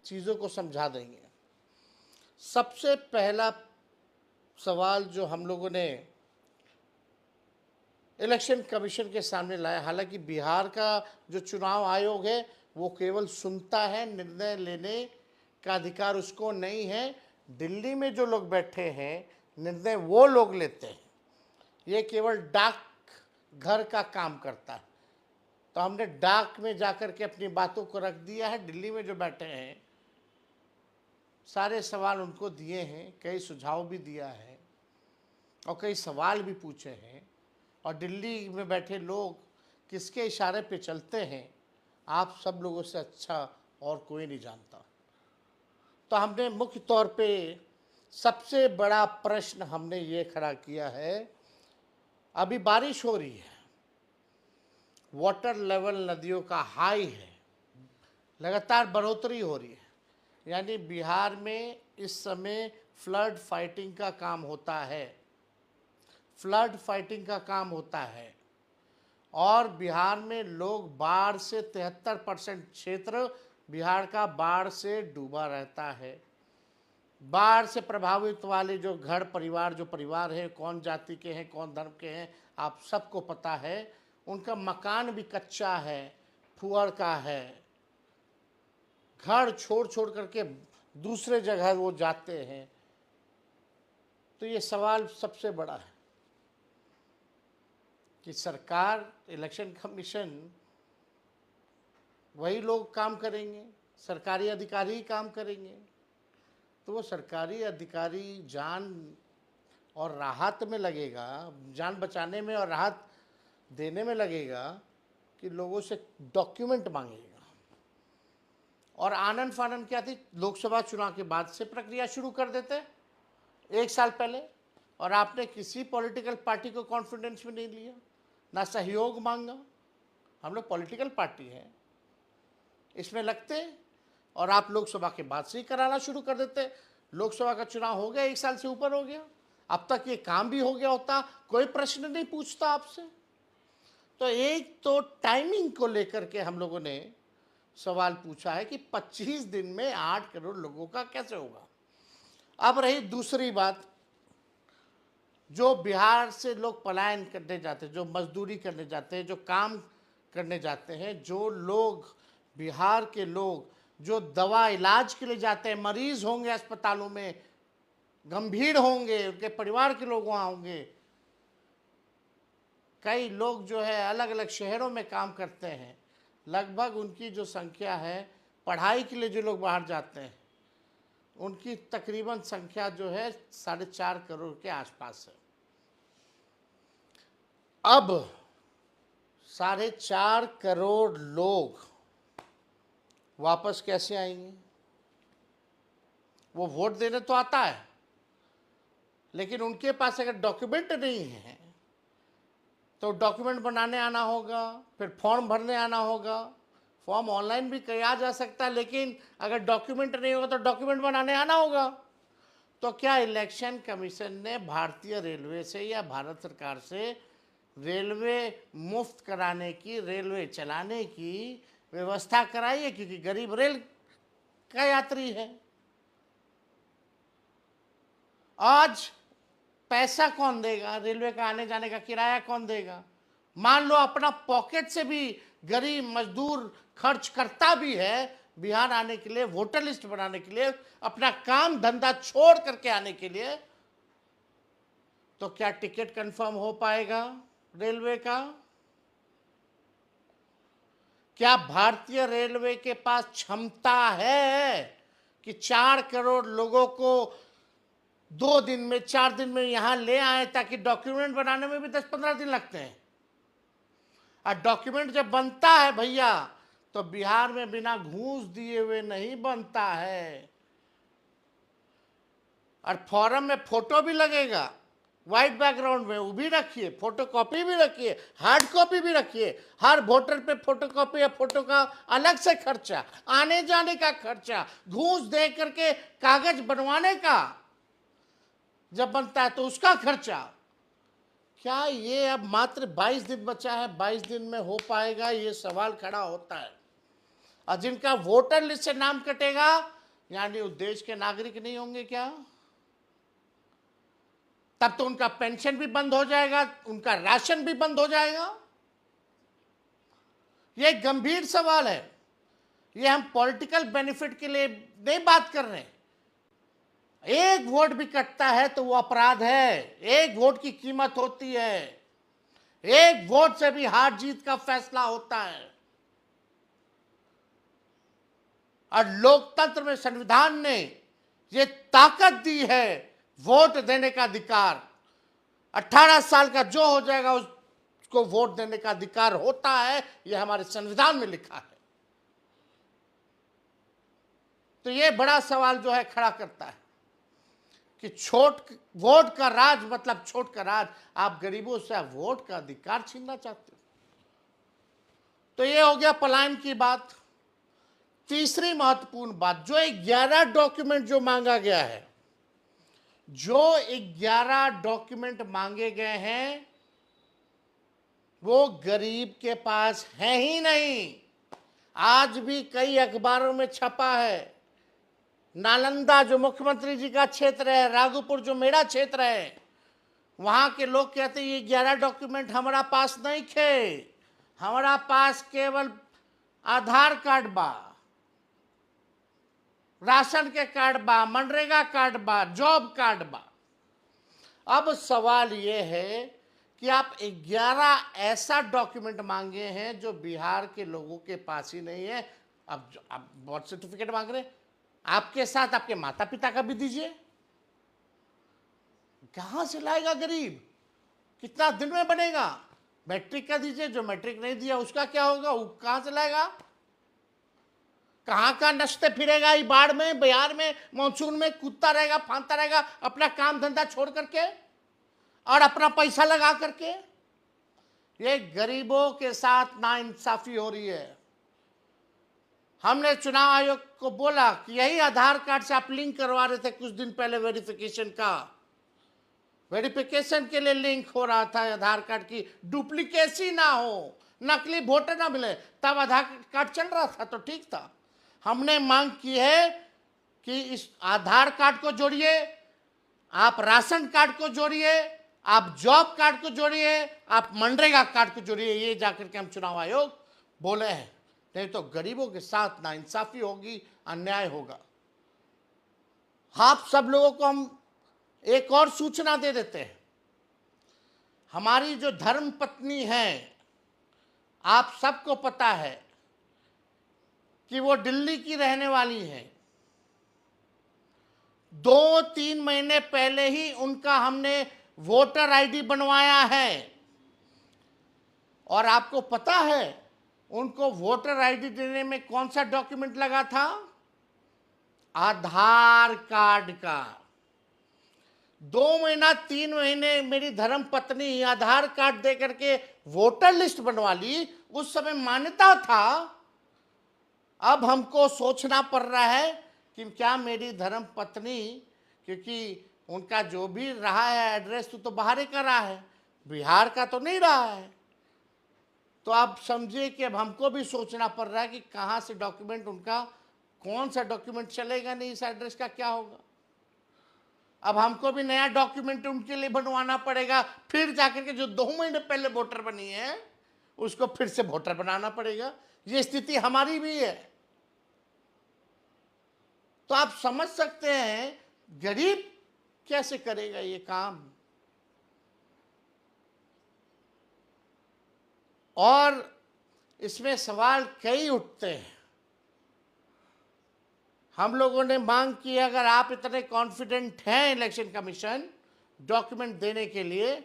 चीज़ों को समझा देंगे। सबसे पहला सवाल जो हम लोगों ने इलेक्शन कमीशन के सामने लाया, हालांकि बिहार का जो चुनाव आयोग है वो केवल सुनता है, निर्णय लेने का अधिकार उसको नहीं है। दिल्ली में जो लोग बैठे हैं निर्णय वो लोग लेते हैं, ये केवल डाक घर का काम करता है। तो हमने डाक में जाकर के अपनी बातों को रख दिया है। दिल्ली में जो बैठे हैं सारे सवाल उनको दिए हैं, कई सुझाव भी दिया है और कई सवाल भी पूछे हैं। और दिल्ली में बैठे लोग किसके इशारे पे चलते हैं आप सब लोगों से अच्छा और कोई नहीं जानता। तो हमने मुख्य तौर पे सबसे बड़ा प्रश्न हमने ये खड़ा किया है, अभी बारिश हो रही है, वाटर लेवल नदियों का हाई है, लगातार बढ़ोतरी हो रही है, यानी बिहार में इस समय फ्लड फाइटिंग का काम होता है, फ्लड फाइटिंग का काम होता है। और बिहार में लोग बाढ़ से 73% क्षेत्र बिहार का बाढ़ से डूबा रहता है। बाढ़ से प्रभावित वाले जो घर परिवार, जो परिवार है, कौन जाति के हैं, कौन धर्म के हैं, आप सबको पता है। उनका मकान भी कच्चा है, फुहड़ का है, घर छोड़ छोड़ करके दूसरे जगह वो जाते हैं। तो ये सवाल सबसे बड़ा है कि सरकार, इलेक्शन कमीशन, वही लोग काम करेंगे, सरकारी अधिकारी ही काम करेंगे। तो वो सरकारी अधिकारी जान और राहत में लगेगा, जान बचाने में और राहत देने में लगेगा कि लोगों से डॉक्यूमेंट मांगेगा। और आनन फानन क्या थी, लोकसभा चुनाव के बाद से प्रक्रिया शुरू कर देते 1 साल पहले, और आपने किसी पॉलिटिकल पार्टी को कॉन्फिडेंस में नहीं लिया, ना सहयोग मांगा। हम लोग पॉलिटिकल पार्टी हैं, इसमें लगते और आप लोकसभा के बाद से ही कराना शुरू कर देते। लोकसभा का चुनाव हो गया, 1 साल से ऊपर हो गया, अब तक ये काम भी हो गया होता, कोई प्रश्न नहीं पूछता आपसे। तो एक तो टाइमिंग को लेकर के हम लोगों ने सवाल पूछा है कि 25 दिन में 8 करोड़ लोगों का कैसे होगा। अब रही दूसरी बात, जो बिहार से लोग पलायन करने जाते हैं, जो मजदूरी करने जाते हैं, जो काम करने जाते हैं, जो लोग बिहार के लोग जो दवा इलाज के लिए जाते हैं, मरीज होंगे अस्पतालों में, गंभीर होंगे, उनके परिवार के लोग वहाँ होंगे, कई लोग जो है अलग अलग शहरों में काम करते हैं, लगभग उनकी जो संख्या है, पढ़ाई के लिए जो लोग बाहर जाते हैं उनकी तकरीबन संख्या जो है 4.5 करोड़ के आसपास है। अब 4.5 करोड़ लोग वापस कैसे आएंगे? वो वोट देने तो आता है, लेकिन उनके पास अगर डॉक्यूमेंट नहीं है तो डॉक्यूमेंट बनाने आना होगा, फिर फॉर्म भरने आना होगा। फॉर्म ऑनलाइन भी किया जा सकता है, लेकिन अगर डॉक्यूमेंट नहीं होगा तो डॉक्यूमेंट बनाने आना होगा। तो क्या इलेक्शन कमीशन ने भारतीय रेलवे से या भारत सरकार से रेलवे मुफ्त कराने की, रेलवे चलाने की व्यवस्था कराई है? क्योंकि गरीब रेल का यात्री है। आज पैसा कौन देगा? रेलवे का आने जाने का किराया कौन देगा? मान लो अपना पॉकेट से भी गरीब मजदूर खर्च करता भी है बिहार आने के लिए, वोटर लिस्ट बनाने के लिए, अपना काम धंधा छोड़ करके आने के लिए, तो क्या टिकट कंफर्म हो पाएगा रेलवे का? क्या भारतीय रेलवे के पास क्षमता है कि 4 करोड़ लोगों को 2 दिन में, 4 दिन में यहां ले आए? ताकि डॉक्यूमेंट बनाने में भी 10-15 दिन लगते हैं, और डॉक्यूमेंट जब बनता है भैया तो बिहार में बिना घूस दिए हुए नहीं बनता है। और फॉर्म में फोटो भी लगेगा, व्हाइट बैकग्राउंड में, वो भी रखिए, फोटो कॉपी भी रखिए, हार्ड कॉपी भी रखिए। हर वोटर पे फोटो कॉपी या फोटो का अलग से खर्चा, आने जाने का खर्चा, घूस दे करके कागज बनवाने का जब बनता है तो उसका खर्चा। क्या ये अब मात्र 22 दिन बचा है, 22 दिन में हो पाएगा? ये सवाल खड़ा होता है। और जिनका वोटर लिस्ट से नाम कटेगा यानी उस देश के नागरिक नहीं होंगे क्या? तब तो उनका पेंशन भी बंद हो जाएगा, उनका राशन भी बंद हो जाएगा। यह एक गंभीर सवाल है। ये हम पॉलिटिकल बेनिफिट के लिए नहीं बात कर रहे हैं। एक वोट भी कटता है तो वो अपराध है। एक वोट की कीमत होती है। एक वोट से भी हार जीत का फैसला होता है। और लोकतंत्र में संविधान ने ये ताकत दी है, वोट देने का अधिकार। 18 साल का जो हो जाएगा उसको वोट देने का अधिकार होता है, यह हमारे संविधान में लिखा है। तो यह बड़ा सवाल जो है खड़ा करता है कि वोट का राज मतलब छोट का राज। आप गरीबों से वोट का अधिकार छीनना चाहते हो। तो ये हो गया पलायन की बात। तीसरी महत्वपूर्ण बात, जो 11 डॉक्यूमेंट जो मांगा गया है, जो 11 डॉक्यूमेंट मांगे गए हैं वो गरीब के पास है ही नहीं। आज भी कई अखबारों में छपा है। नालंदा जो मुख्यमंत्री जी का क्षेत्र है, राघोपुर जो मेरा क्षेत्र है, वहां के लोग कहते हैं ये 11 डॉक्यूमेंट हमारा पास नहीं थे। हमारा पास केवल आधार कार्ड बा, राशन के कार्ड बा, मनरेगा कार्ड बा, जॉब कार्ड बा। अब सवाल ये है कि आप 11 ऐसा डॉक्यूमेंट मांगे हैं जो बिहार के लोगों के पास ही नहीं है। अब आप बर्थ सर्टिफिकेट मांग रहे हैं, आपके साथ आपके माता पिता का भी दीजिए। कहां से लाएगा गरीब? कितना दिन में बनेगा? मैट्रिक का दीजिए, जो मैट्रिक नहीं दिया उसका क्या होगा? वो कहां से लाएगा? कहां नचते फिरेगा? ये बाढ़ में, बिहार में, मानसून में कूदता रहेगा, फांदता रहेगा अपना काम धंधा छोड़ करके और अपना पैसा लगा करके। ये गरीबों के साथ नाइंसाफी हो रही है। हमने चुनाव आयोग को बोला कि यही आधार कार्ड से आप लिंक करवा रहे थे कुछ दिन पहले, वेरिफिकेशन के लिए लिंक हो रहा था आधार कार्ड की, डुप्लीकेसी ना हो, नकली वोटर ना मिले, तब आधार कार्ड चल रहा था तो ठीक था। हमने मांग की है कि इस आधार कार्ड को जोड़िए, आप राशन कार्ड को जोड़िए, आप जॉब कार्ड को जोड़िए, आप मनरेगा कार्ड को जोड़िए। ये जाकर के हम चुनाव आयोग बोले हैं, नहीं तो गरीबों के साथ नाइंसाफी होगी, अन्याय होगा। आप सब लोगों को हम एक और सूचना दे देते हैं। हमारी जो धर्म पत्नी है, आप सबको पता है कि वो दिल्ली की रहने वाली है। 2-3 महीने पहले ही उनका हमने वोटर आईडी बनवाया है। और आपको पता है उनको वोटर आईडी देने में कौन सा डॉक्यूमेंट लगा था? आधार कार्ड का। 2-3 महीने मेरी धर्म पत्नी आधार कार्ड दे करके वोटर लिस्ट बनवा ली। उस समय मान्यता था। अब हमको सोचना पड़ रहा है कि क्या मेरी धर्म पत्नी, क्योंकि उनका जो भी रहा है एड्रेस तो बाहर ही का रहा है, बिहार का तो नहीं रहा है। तो आप समझिए कि अब हमको भी सोचना पड़ रहा है कि कहाँ से डॉक्यूमेंट उनका, कौन सा डॉक्यूमेंट चलेगा, नहीं इस एड्रेस का क्या होगा। अब हमको भी नया डॉक्यूमेंट उनके लिए बनवाना पड़ेगा। फिर जाकर के जो 2 महीने पहले वोटर बनी है उसको फिर से वोटर बनाना पड़ेगा। ये स्थिति हमारी भी है। तो आप समझ सकते हैं गरीब कैसे करेगा ये काम। और इसमें सवाल कई उठते हैं। हम लोगों ने मांग की, अगर आप इतने कॉन्फिडेंट हैं इलेक्शन कमीशन डॉक्यूमेंट देने के लिए,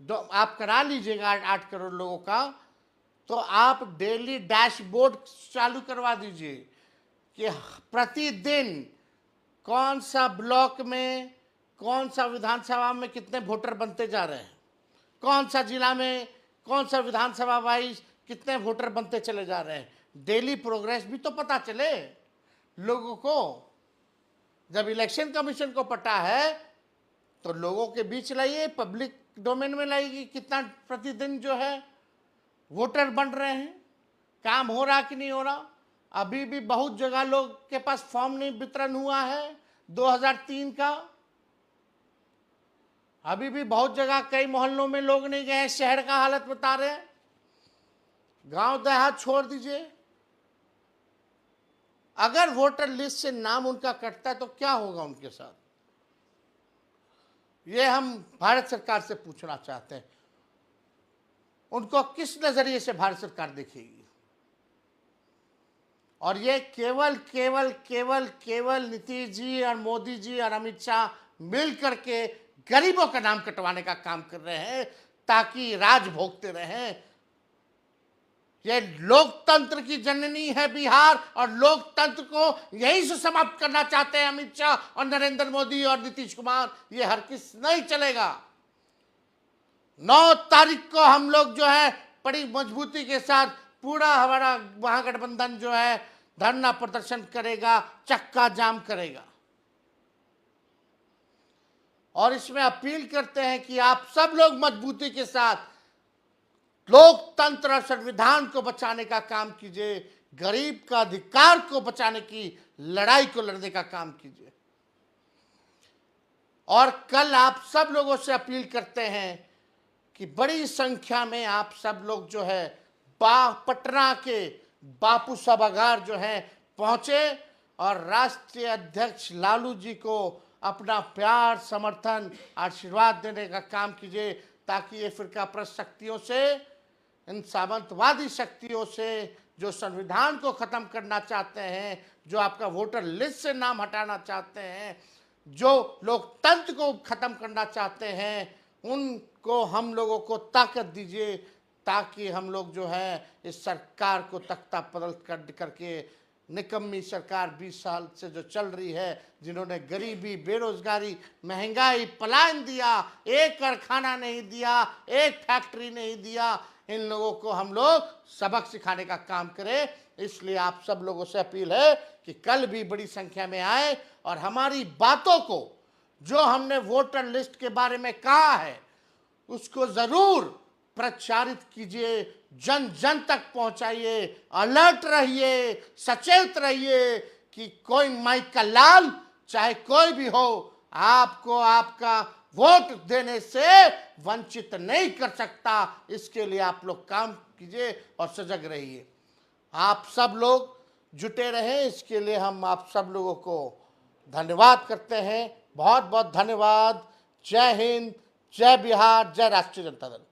आप करा लीजिएगा 8 करोड़ लोगों का, तो आप डेली डैशबोर्ड चालू करवा दीजिए कि प्रतिदिन कौन सा ब्लॉक में, कौन सा विधानसभा में कितने वोटर बनते जा रहे हैं, कौन सा जिला में, कौन सा विधानसभा वाइज कितने वोटर बनते चले जा रहे हैं। डेली प्रोग्रेस भी तो पता चले लोगों को। जब इलेक्शन कमीशन को पता है तो लोगों के बीच लाइए, पब्लिक डोमेन में लाइए, कितना प्रतिदिन जो है वोटर बन रहे हैं, काम हो रहा कि नहीं हो रहा। अभी भी बहुत जगह लोग के पास फॉर्म नहीं वितरण हुआ है 2003 का। अभी भी बहुत जगह कई मोहल्लों में लोग नहीं गए। शहर का हालत बता रहे हैं, गांव देहात छोड़ दीजिए। अगर वोटर लिस्ट से नाम उनका कटता है तो क्या होगा उनके साथ, ये हम भारत सरकार से पूछना चाहते हैं। उनको किस नजरिए से भारत सरकार देखेगी? और ये केवल केवल केवल केवल नीतीश जी और मोदी जी और अमित शाह मिल करके गरीबों का नाम कटवाने का काम कर रहे हैं ताकि राज भोगते रहें। ये लोकतंत्र की जननी है बिहार, और लोकतंत्र को यही से समाप्त करना चाहते हैं अमित शाह और नरेंद्र मोदी और नीतीश कुमार। ये हरगिज नहीं चलेगा। 9 तारीख को हम लोग जो है बड़ी मजबूती के साथ पूरा हमारा महागठबंधन जो है धरना प्रदर्शन करेगा, चक्का जाम करेगा। और इसमें अपील करते हैं कि आप सब लोग मजबूती के साथ लोकतंत्र और संविधान को बचाने का काम कीजिए, गरीब का अधिकार को बचाने की लड़ाई को लड़ने का काम कीजिए। और कल आप सब लोगों से अपील करते हैं कि बड़ी संख्या में आप सब लोग जो है पटना के बापू सभागार जो है पहुंचे और राष्ट्रीय अध्यक्ष लालू जी को अपना प्यार, समर्थन, आशीर्वाद देने का काम कीजिए, ताकि ये फिरकापरस्त शक्तियों से, इन सामंतवादी शक्तियों से जो संविधान को खत्म करना चाहते हैं, जो आपका वोटर लिस्ट से नाम हटाना चाहते हैं, जो लोकतंत्र को खत्म करना चाहते हैं, उनको हम लोगों को ताकत दीजिए, ताकि हम लोग जो है इस सरकार को तख्ता पलट करके निकम्मी सरकार 20 साल से जो चल रही है, जिन्होंने गरीबी, बेरोजगारी, महंगाई, पलायन दिया, एक कारखाना नहीं दिया, एक फैक्ट्री नहीं दिया, इन लोगों को हम लोग सबक सिखाने का काम करें। इसलिए आप सब लोगों से अपील है कि कल भी बड़ी संख्या में आए और हमारी बातों को, जो हमने वोटर लिस्ट के बारे में कहा है, उसको जरूर प्रचारित कीजिए, जन जन तक पहुंचाइए, अलर्ट रहिए, सचेत रहिए कि कोई माइक का लाल चाहे कोई भी हो, आपको आपका वोट देने से वंचित नहीं कर सकता। इसके लिए आप लोग काम कीजिए और सजग रहिए। आप सब लोग जुटे रहें, इसके लिए हम आप सब लोगों को धन्यवाद करते हैं। बहुत बहुत धन्यवाद। जय हिंद, जय बिहार, जय राष्ट्रीय जनता दल।